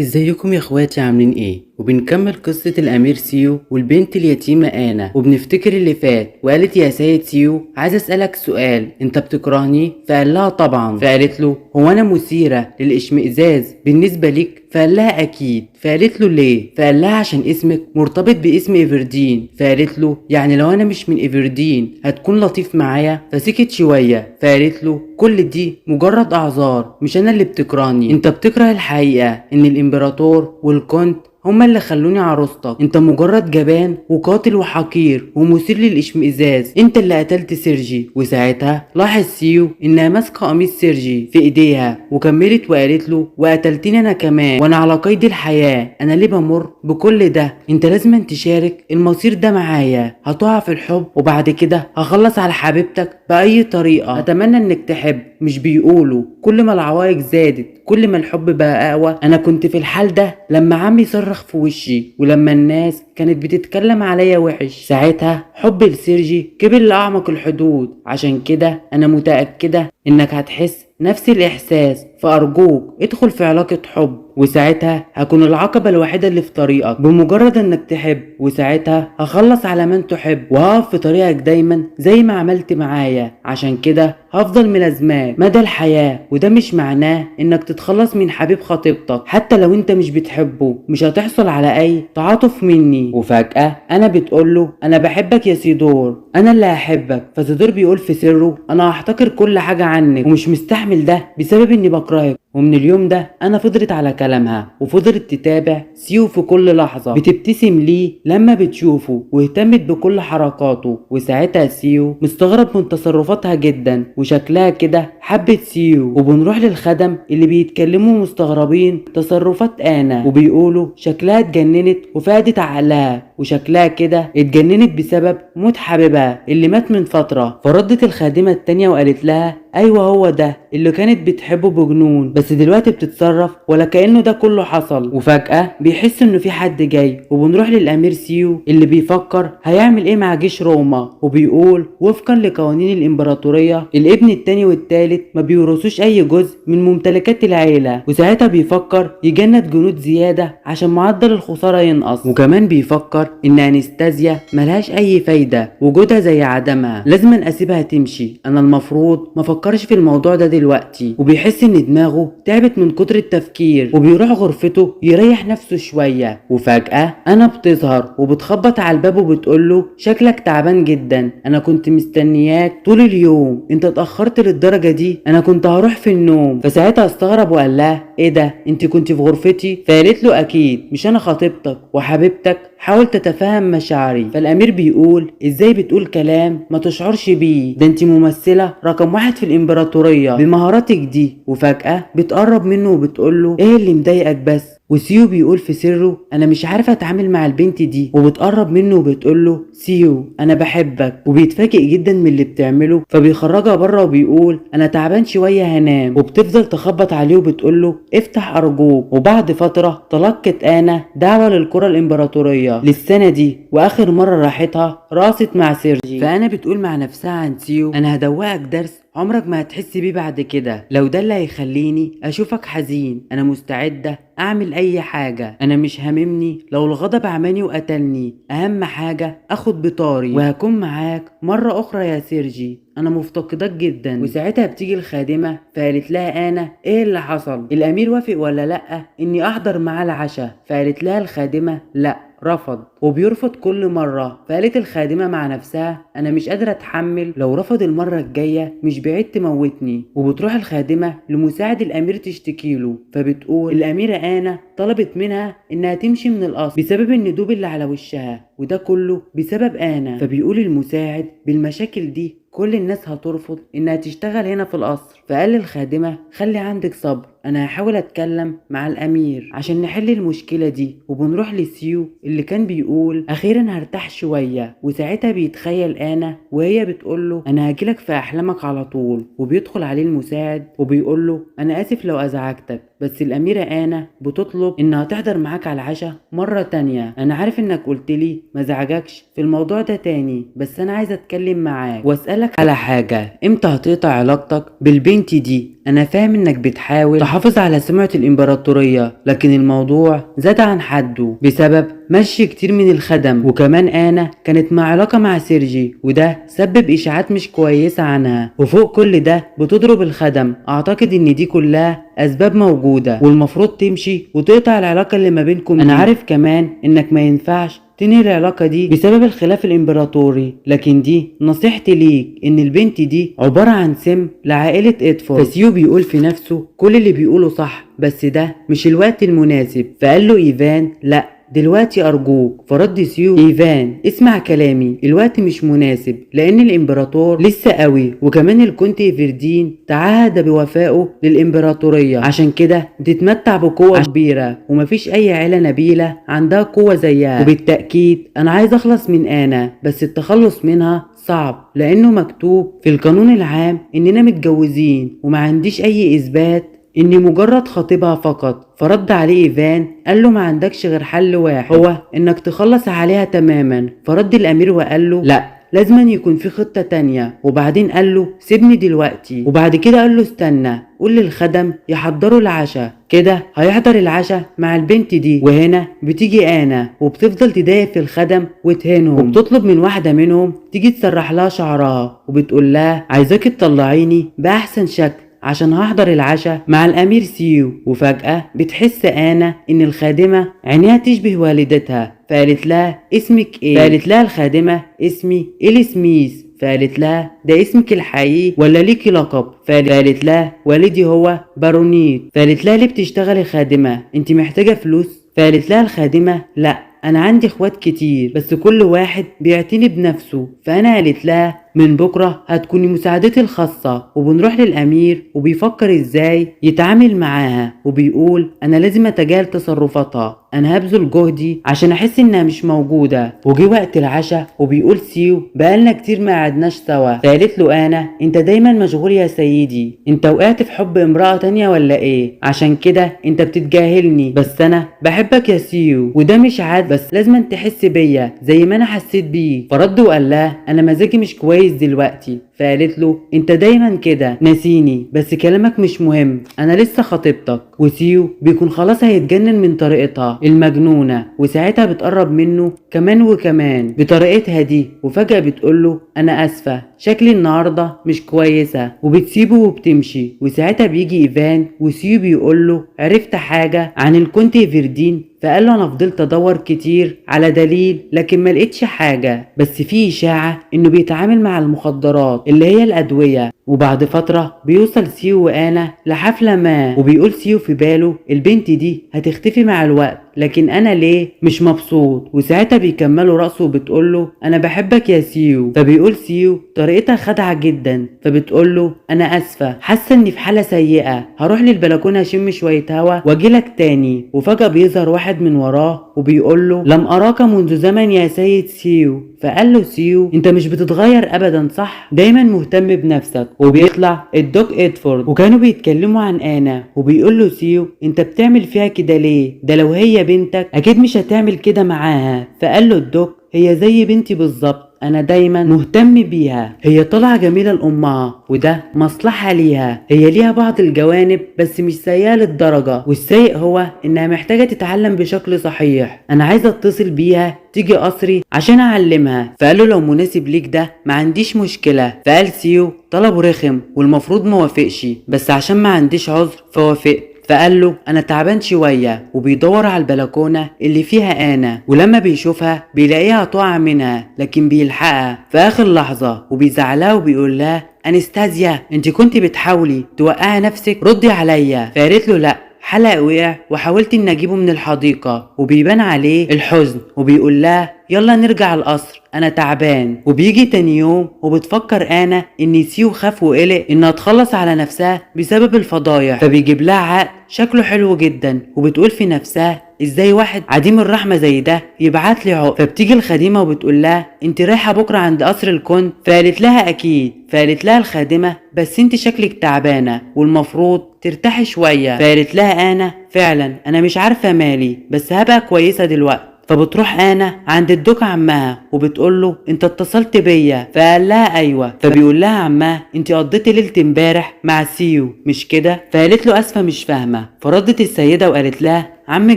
ازيكم يا اخواتي عاملين ايه؟ وبنكمل قصة الامير سيو والبنت اليتيمة انا، وبنفتكر اللي فات. وقالت يا سيد سيو عايز اسألك سؤال، انت بتكرهني؟ فقال لها طبعا. فقالت له هو انا مثيرة للاشمئزاز بالنسبة ليك؟ فقال لها اكيد. فقالت له ليه؟ فقال لها عشان اسمك مرتبط باسم ايفردين. فقالت له يعني لو انا مش من ايفردين هتكون لطيف معايا؟ فسكت شوية. فقالت له كل دي مجرد اعذار، مش انا اللي بتكرهني، انت بتكره الحقيقة ان الامبراطور والكونت هما اللي خلوني عروستك. انت مجرد جبان وقاتل وحقير ومثير للاشمئزاز، انت اللي قتلت سيرجي. وساعتها لاحظ سيو انها ماسكه قميص سيرجي في ايديها، وكملت وقالت له وقتلتني انا كمان، وانا على قيد الحياه. انا ليه بمر بكل ده؟ انت لازم تشارك المصير ده معايا. هتقع في الحب وبعد كده هخلص على حبيبتك باي طريقه. اتمنى انك تحب. مش بيقولوا كل ما العوائق زادت كل ما الحب بقى اقوى؟ انا كنت في الحال ده لما عمي صرخ في وشي، ولما الناس كانت بتتكلم عليا وحش. ساعتها حبي لسيرجي كبر لأعمق الحدود. عشان كده انا متأكدة انك هتحس نفس الاحساس، فارجوك ادخل في علاقة حب، وساعتها هكون العقبة الوحيدة اللي في طريقك بمجرد انك تحب. وساعتها هخلص على من تحب وهقف في طريقك دايما زي ما عملت معايا. عشان كده هفضل ملازماك مدى الحياة. وده مش معناه انك تتخلص من حبيب خطيبتك، حتى لو انت مش بتحبه مش هتحصل على اي تعاطف مني. وفجأة انا بتقوله انا بحبك يا سيدور، انا اللي هحبك. فسيدور بيقول في سره انا هحتقر كل حاجة عنك ومش مستحمل ده بسبب اني بكرهك. ومن اليوم ده انا فضلت على كلامها وفضلت تتابع سيو في كل لحظة، بتبتسم ليه لما بتشوفه واهتمت بكل حركاته. وساعتها سيو مستغرب من تصرفاتها جدا وشكلها كده حبت سيو. وبنروح للخدم اللي بيتكلموا مستغربين تصرفات انا، وبيقولوا شكلها اتجننت وفقدت عقلها، وشكلها كده اتجننت بسبب موت حبيبها اللي مات من فترة. فردت الخادمة التانية وقالت لها ايوه هو ده اللي كانت بتحبه بجنون، بس دلوقتي بتتصرف ولا كأنه ده كله حصل. وفجأة بيحس انه في حد جاي، وبنروح للامير سيو اللي بيفكر هيعمل ايه مع جيش روما. وبيقول وفقا لقوانين الامبراطورية الابن التاني والتالت ما بيورثوش اي جزء من ممتلكات العيلة. وساعتها بيفكر يجند جنود زيادة عشان معدل الخسارة ينقص، وكمان بيفكر ان انستازيا ملهاش اي فايدة، وجودها زي عدمها، لازم اسيبها تمشي. انا المفروض ما فكرش في الموضوع ده دلوقتي. وبيحس ان دماغه تعبت من كتر التفكير، وبيروح غرفته يريح نفسه شوية. وفجأة انا بتظهر وبتخبط على الباب وبتقوله شكلك تعبان جدا، انا كنت مستنياك طول اليوم، انت اتأخرت للدرجة دي؟ انا كنت هروح في النوم. فساعتها استغرب وقال لها ايه ده، انت كنت في غرفتي؟ فقالت له اكيد، مش انا خطيبتك وحبيبتك؟ حاول تتفهم مشاعري. فالامير بيقول ازاي بتقول كلام ما تشعرش بيه؟ ده انت ممثلة رقم واحد في الامبراطورية بمهاراتك دي. وفجأة بتقرب منه وبتقوله ايه اللي مضايقك بس؟ وسيو بيقول في سره انا مش عارفه اتعامل مع البنت دي. وبتقرب منه وبتقوله سيو انا بحبك. وبيتفاجئ جدا من اللي بتعمله، فبيخرجها بره وبيقول انا تعبان شويه هنام. وبتفضل تخبط عليه وبتقوله افتح ارجوك. وبعد فتره تلقت انا دعوه للقرى الامبراطوريه للسنه دي، واخر مره راحتها راست مع سيرجي. فانا بتقول مع نفسها عن سيو انا هدوقك درس عمرك ما هتحس بيه بعد كده، لو ده اللي هيخليني اشوفك حزين انا مستعدة اعمل اي حاجة. انا مش هاممني لو الغضب عماني وقتلني، اهم حاجة اخد بطاري وهكون معاك مرة اخرى يا سيرجي، انا مفتقدك جدا. وساعتها بتيجي الخادمة فقالت لها انا ايه اللي حصل؟ الامير وافق ولا لا اني احضر معاه العشاء؟ فقالت لها الخادمة لا، رفض وبيرفض كل مرة. فقالت الخادمة مع نفسها انا مش قادرة اتحمل لو رفض المرة الجاية مش بعيد تموتني. وبتروح الخادمة لمساعد الامير تشتكيله، فبتقول الاميرة انا طلبت منها انها تمشي من القصر بسبب الندوب اللي على وشها، وده كله بسبب انا. فبيقول المساعد بالمشاكل دي كل الناس هترفض انها تشتغل هنا في القصر. فقال للخادمة خلي عندك صبر، انا هحاول اتكلم مع الامير عشان نحل المشكلة دي. وبنروح لسيو اللي كان بيقول اخيرا هرتاح شوية. وساعتها بيتخيل انا وهي بتقوله انا هجيلك في احلامك على طول. وبيدخل عليه المساعد وبيقوله انا اسف لو ازعجتك، بس الاميرة انا بتطلب انها تحضر معاك على العشاء مرة تانية. انا عارف انك قلتلي ما زعجكش في الموضوع ده تاني، بس انا عايز اتكلم معاك واسألك على حاجة، امتى هتقطع علاقتك بالبنت دي؟ انا فاهم انك بتحاول يحافظ على سمعة الامبراطورية، لكن الموضوع زاد عن حده بسبب مشي كتير من الخدم. وكمان انا كانت مع علاقة مع سيرجي، وده سبب اشاعات مش كويسة عنها. وفوق كل ده بتضرب الخدم. اعتقد ان دي كلها اسباب موجودة والمفروض تمشي وتقطع العلاقة اللي ما بينكم. انا عارف كمان انك ما ينفعش تنهي العلاقة دي بسبب الخلاف الامبراطوري، لكن دي نصيحتي ليك، ان البنت دي عبارة عن سم لعائلة ادفورد. فسيو بيقول في نفسه كل اللي بيقوله صح، بس ده مش الوقت المناسب. فقال له ايفان لا دلوقتي ارجوك. فرد سيو ايفان اسمع كلامي، الوقت مش مناسب لان الامبراطور لسه قوي، وكمان الكونت ايفردين تعهد بوفائه للامبراطورية، عشان كده بتتمتع بقوة كبيرة ومفيش اي عيلة نبيلة عندها قوة زيها. وبالتأكيد انا عايز اخلص من انا، بس التخلص منها صعب لانه مكتوب في القانون العام اننا متجوزين وما عنديش اي اثبات اني مجرد خطيبها فقط. فرد عليه ايفان قال له ما عندكش غير حل واحد، هو انك تخلص عليها تماما. فرد الامير وقال له لا، لازم يكون في خطة تانية. وبعدين قال له سيبني دلوقتي. وبعد كده قال له استنى، قول للخدم يحضروا العشاء. كده هيحضر العشاء مع البنت دي. وهنا بتيجي انا وبتفضل تضايق في الخدم وتهينهم، وبتطلب من واحدة منهم تيجي تسرح لها شعرها، وبتقول لها عايزاك تطلعيني باحسن شكل عشان هحضر العشاء مع الامير سيو. وفجأة بتحس انا ان الخادمة عينيها تشبه والدتها، فقالت لها اسمك ايه؟ فقالت لها الخادمة اسمي إلي سميث. فقالت لها ده اسمك الحقيقي ولا ليكي لقب؟ فقالت لها والدي هو بارونيت. فقالت لها ليه بتشتغل الخادمة؟ انت محتاجة فلوس؟ فقالت لها الخادمة لا، انا عندي اخوات كتير بس كل واحد بيعتني بنفسه. فانا قالت لها من بكرة هتكوني مساعدتي الخاصة. وبنروح للأمير وبيفكر ازاي يتعامل معاها، وبيقول انا لازم اتجاهل تصرفاتها، انا هبذل جهدي عشان احس انها مش موجودة. وجي وقت العشاء وبيقول سيو بقالنا كتير ما قعدناش سوا. فقالت له انا انت دايما مشغول يا سيدي، انت وقعت في حب امرأة تانية ولا ايه؟ عشان كده انت بتتجاهلني. بس انا بحبك يا سيو، وده مش عاد، بس لازم تحس بيا زي ما انا حسيت بيه. فرد وقال لها انا مزاجي مش كويس دلوقتي. فقالت له انت دايما كده ناسيني، بس كلامك مش مهم، انا لسه خطيبتك. وسيو بيكون خلاص هيتجنن من طريقتها المجنونة، وساعتها بتقرب منه كمان وكمان بطريقتها دي. وفجأة بتقوله انا اسفة شكلي النهاردة مش كويسة، وبتسيبه وبتمشي. وساعتها بيجي ايفان وسيو بيقوله عرفت حاجة عن الكونت ايفردين؟ فقال له انا فضلت ادور كتير على دليل لكن ما لقيتش حاجة، بس في اشاعة انه بيتعامل مع المخدرات اللي هي الادوية. وبعد فترة بيوصل سيو وانا لحفلة ما، وبيقول سيو في باله البنت دي هتختفي مع الوقت، لكن انا ليه مش مبسوط. وساعتها بيكملوا رقصه وبتقوله انا بحبك يا سيو. فبيقول سيو طريقتها خادعة جدا، فبتقوله انا اسفة حاسة اني في حالة سيئة، هروح للبلكونة اشم شوية هوا واجيلك تاني. وفجأة بيظهر واحد من وراه وبيقوله لم اراك منذ زمن يا سيد سيو. فقال له سيو انت مش بتتغير ابدا صح، دايما مهتم بنفسك. وبيطلع الدوك ادفورد وكانوا بيتكلموا عن انا، وبيقول له سيو انت بتعمل فيها كده ليه؟ ده لو هي بنتك اكيد مش هتعمل كده معاها. فقال له الدوك هي زي بنتي بالظبط، انا دايما مهتم بيها، هي طالعه جميله لامها وده مصلحه ليها، هي ليها بعض الجوانب بس مش سيئه للدرجه، والسيء هو انها محتاجه تتعلم بشكل صحيح، انا عايزه اتصل بيها تيجي قصري عشان اعلمها. فقال له لو مناسب ليك ده ما عنديش مشكله. فقال سيو طلبه رخم والمفروض موافقش، بس عشان ما عنديش عذر فوافقت. فقال له انا تعبان شويه، وبيدور على البلكونه اللي فيها انا، ولما بيشوفها بيلاقيها تقع منها لكن بيلحقها في اخر لحظه، وبيزعلها وبيقول لها انستازيا انت كنت بتحاولي توقعي نفسك، ردي عليا. فقالت له لا حلق وقع وحاولت ان اجيبه من الحديقه، وبيبان عليه الحزن وبيقول لها يلا نرجع القصر انا تعبان. وبيجي تاني يوم وبتفكر انا ان سيو خاف وقلق انها تخلص على نفسها بسبب الفضايح، فبيجيب لها عقد شكله حلو جدا، وبتقول في نفسها ازاي واحد عديم الرحمه زي ده يبعت لي عقد. فبتيجي الخادمه وبتقول لها انت رايحه بكره عند قصر الكونت؟ فقالت لها اكيد. فقالت لها الخادمه بس انت شكلك تعبانه والمفروض ترتاحي شويه. فقالت لها انا فعلا انا مش عارفه مالي، بس هبقى كويسه دلوقتي. فبتروح انا عند الدوك عمها وبتقول له انت اتصلت بيا، فقال لها ايوه. فبيقول لها عمها انت قضيتي ليله امبارح مع سيو مش كده؟ فقالت له اسفه مش فاهمه. فردت السيده وقالت لها عمك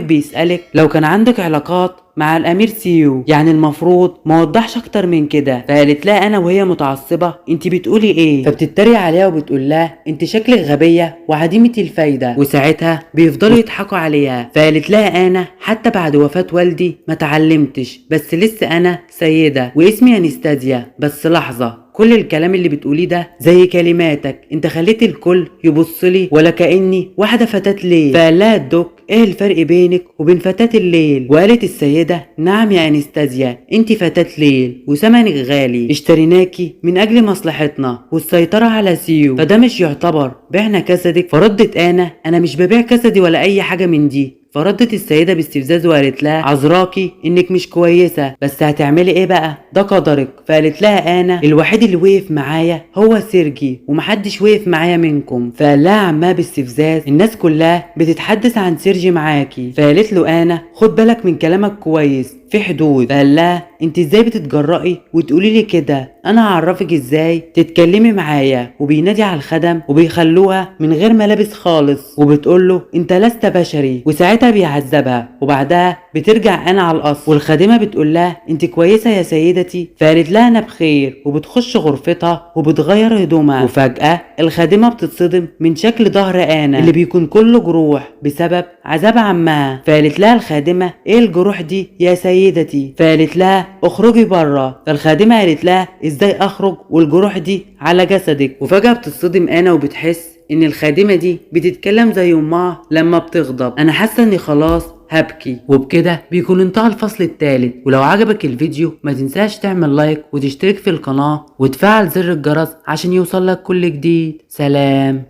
بيسألك لو كان عندك علاقات مع الامير سيو، يعني المفروض ما وضحش اكتر من كده. فقالت لها انا وهي متعصبه انت بتقولي ايه؟ فبتتريق عليها وبتقول لها انت شكلك غبيه وعديمه الفايده. وساعتها بيفضلوا يضحكوا عليها. فقالت لها انا حتى بعد وفاه والدي ما اتعلمتش، بس لسه انا سيده واسمي انستازيا. بس لحظه، كل الكلام اللي بتقوليه ده زي كلماتك، انت خليت الكل يبصلي ولا كأني واحدة فتاة ليل. فقال لها الدك ايه الفرق بينك وبين فتاة الليل؟ وقالت السيدة نعم يا انستازيا، انت فتاة ليل وثمنك غالي، اشتريناكي من اجل مصلحتنا والسيطرة على سيو، فده مش يعتبر بعنا جسدك؟ فردت انا مش ببيع جسدي ولا اي حاجة من دي. فردت السيدة باستفزاز وقالت لها عذراكي انك مش كويسة، بس هتعملي ايه بقى؟ ده قدرك. فقالت لها انا الوحيد اللي وقف معايا هو سيرجي ومحدش وقف معايا منكم. فقال لها عمها باستفزاز الناس كلها بتتحدث عن سيرجي معاكي. فقالت له انا خد بالك من كلامك كويس، في حدود. فقال لها انت ازاي بتتجرأي وتقولي لي كده؟ انا هعرفك ازاي تتكلمي معايا. وبينادي على الخدم وبيخلوها من غير ملابس خالص وبتقول له انت لست بشري. وساعتها بيعذبها وبعدها بترجع انا على الاصل. والخادمه بتقول لها انت كويسه يا سيدتي؟ فقالت لها انا بخير. وبتخش غرفتها وبتغير هدومها. وفجاه الخادمه بتتصدم من شكل ظهر انا اللي بيكون كله جروح بسبب عذاب عمها. فقالت لها الخادمه ايه الجروح دي يا سيدتي؟ فقالت لها اخرجي بره. فالخادمه قالت لها ازاي اخرج والجروح دي على جسدك؟ وفجاه بتتصدم انا وبتحس ان الخادمه دي بتتكلم زي امها لما بتغضب. انا حاسه اني خلاص هبكي. وبكده بيكون انتهى الفصل الثالث. ولو عجبك الفيديو ما تنساش تعمل لايك وتشترك في القناه وتفعل زر الجرس عشان يوصلك كل جديد. سلام.